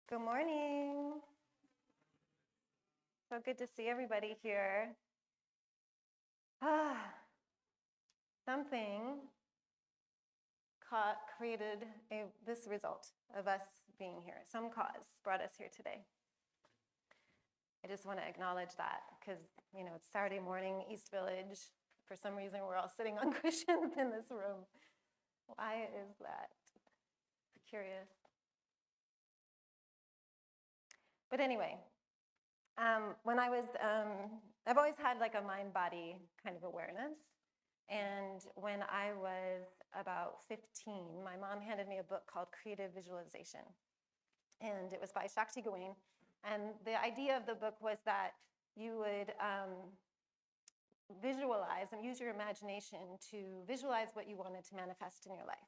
Good morning. So good to see everybody here. Something created this result of us being here. Some cause brought us here today. I just want to acknowledge that because, it's Saturday morning, East Village. For some reason, we're all sitting on cushions in this room. Why is that? Curious. But anyway, when I was, I've always had like a mind-body kind of awareness. And when I was about 15, my mom handed me a book called Creative Visualization. And it was by Shakti Gawain. And the idea of the book was that you would visualize and use your imagination to visualize what you wanted to manifest in your life.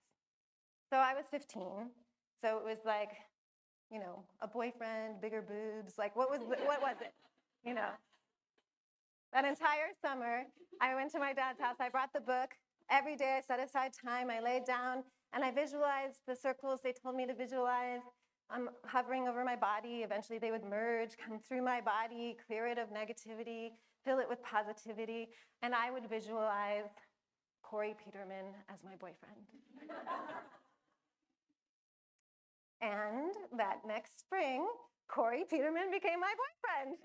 So I was 15. So it was like, a boyfriend, bigger boobs, like what was it? That entire summer, I went to my dad's house. I brought the book. Every day I set aside time. I laid down and I visualized the circles they told me to visualize. I'm hovering over my body. Eventually they would merge, come through my body, clear it of negativity, fill it with positivity. And I would visualize Corey Peterman as my boyfriend. And that next spring, Corey Peterman became my boyfriend.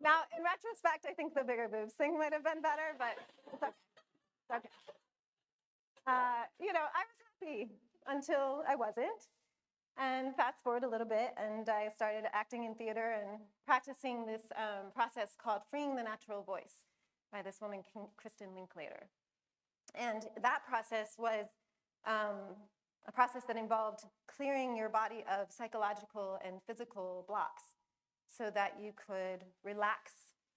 Now, in retrospect, I think the bigger boobs thing might have been better, but it's okay. I was happy until I wasn't. And fast forward a little bit, and I started acting in theater and practicing this process called Freeing the Natural Voice by this woman, Kristen Linklater. And that process was a process that involved clearing your body of psychological and physical blocks so that you could relax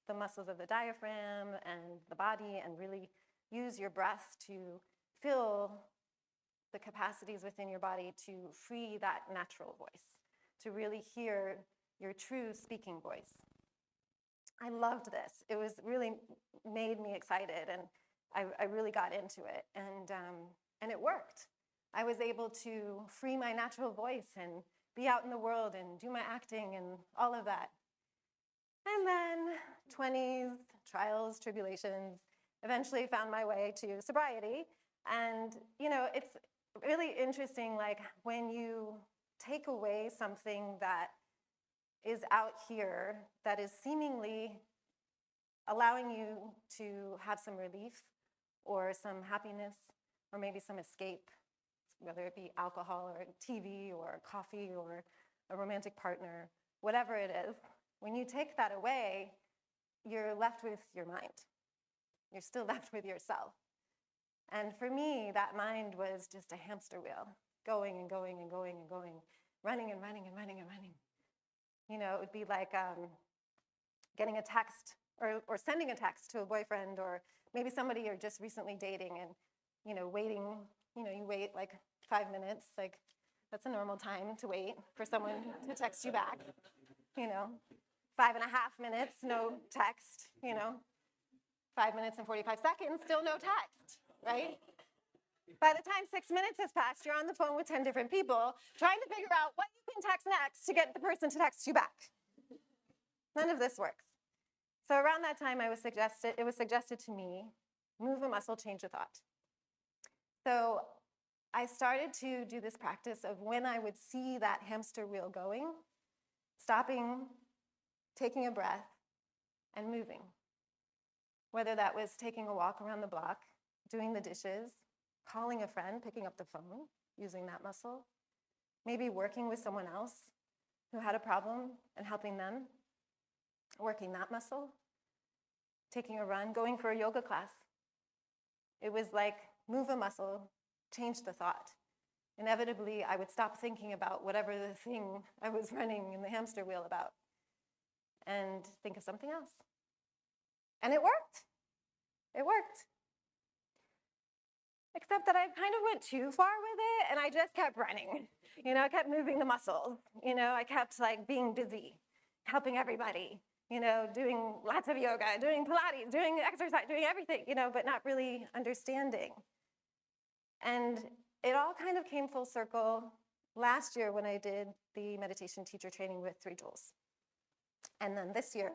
the muscles of the diaphragm and the body and really use your breath to fill the capacities within your body to free that natural voice, to really hear your true speaking voice. I loved this. It was really made me excited, and I really got into it, and it worked. I was able to free my natural voice and be out in the world and do my acting and all of that. And then 20s, trials, tribulations, eventually found my way to sobriety. And, it's really interesting, like when you take away something that is out here that is seemingly allowing you to have some relief or some happiness or maybe some escape, whether it be alcohol or TV or coffee or a romantic partner, whatever it is, when you take that away, you're left with your mind. You're still left with yourself. And for me, that mind was just a hamster wheel, going and going and going and going, running and running and running and running. It would be like getting a text or sending a text to a boyfriend or maybe somebody you're just recently dating and, waiting, you wait like 5 minutes, like that's a normal time to wait for someone to text you back, 5.5 minutes, no text, 5 minutes and 45 seconds, still no text, right? By the time 6 minutes has passed, you're on the phone with 10 different people trying to figure out what you can text next to get the person to text you back. None of this works. So around that time, it was suggested to me, move a muscle, change a thought. So I started to do this practice of when I would see that hamster wheel going, stopping, taking a breath, and moving. Whether that was taking a walk around the block, doing the dishes, calling a friend, picking up the phone, using that muscle, maybe working with someone else who had a problem and helping them, working that muscle, taking a run, going for a yoga class. It was like move a muscle, change the thought. Inevitably, I would stop thinking about whatever the thing I was running in the hamster wheel about and think of something else. And it worked. It worked. Except that I kind of went too far with it and I just kept running. I kept moving the muscles. I kept like being busy, helping everybody, doing lots of yoga, doing Pilates, doing exercise, doing everything, but not really understanding And it all kind of came full circle last year when I did the meditation teacher training with 3 Jewels. And then this year,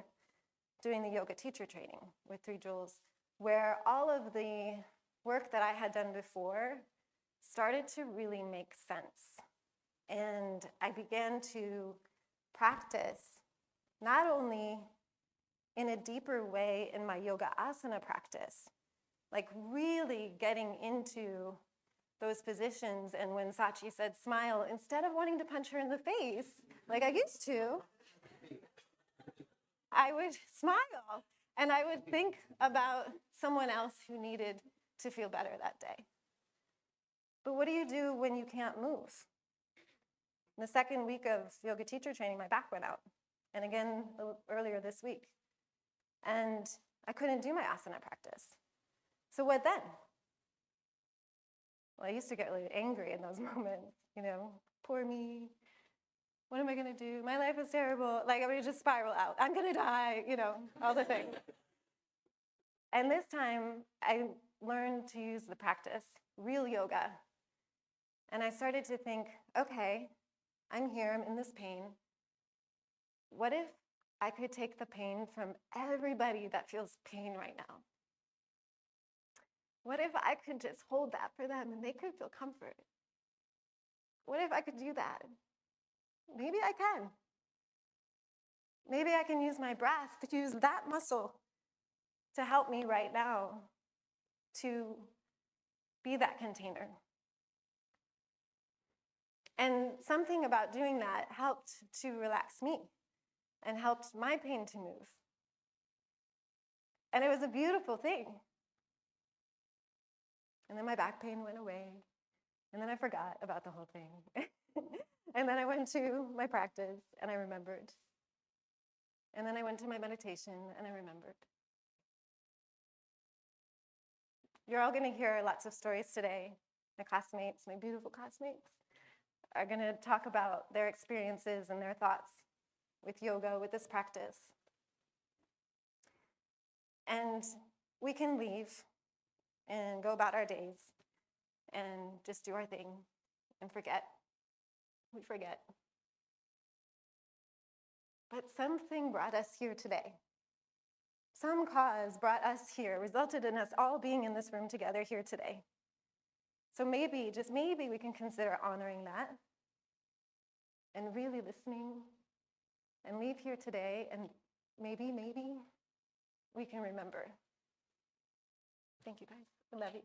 doing the yoga teacher training with 3 Jewels, where all of the work that I had done before started to really make sense. And I began to practice not only in a deeper way in my yoga asana practice, like really getting into those positions. And when Sachi said smile, instead of wanting to punch her in the face, like I used to, I would smile and I would think about someone else who needed to feel better that day. But what do you do when you can't move? In the second week of yoga teacher training, my back went out. And again, earlier this week. And I couldn't do my asana practice. So what then? Well, I used to get really angry in those moments, poor me. What am I gonna do? My life is terrible. Like, I would just spiral out. I'm gonna die, all the things. And this time, I learned to use the practice, real yoga. And I started to think, okay, I'm here, I'm in this pain. What if I could take the pain from everybody that feels pain right now? What if I could just hold that for them and they could feel comfort? What if I could do that? Maybe I can. Maybe I can use my breath to use that muscle to help me right now to be that container. And something about doing that helped to relax me and helped my pain to move. And it was a beautiful thing. And then my back pain went away. And then I forgot about the whole thing. And then I went to my practice and I remembered. And then I went to my meditation and I remembered. You're all going to hear lots of stories today. My classmates, my beautiful classmates, are going to talk about their experiences and their thoughts with yoga, with this practice. And we can leave and go about our days and just do our thing and forget. We forget. But something brought us here today. Some cause brought us here, resulted in us all being in this room together here today. So maybe, just maybe, we can consider honoring that and really listening and leave here today, and maybe we can remember. Thank you, guys. I love you.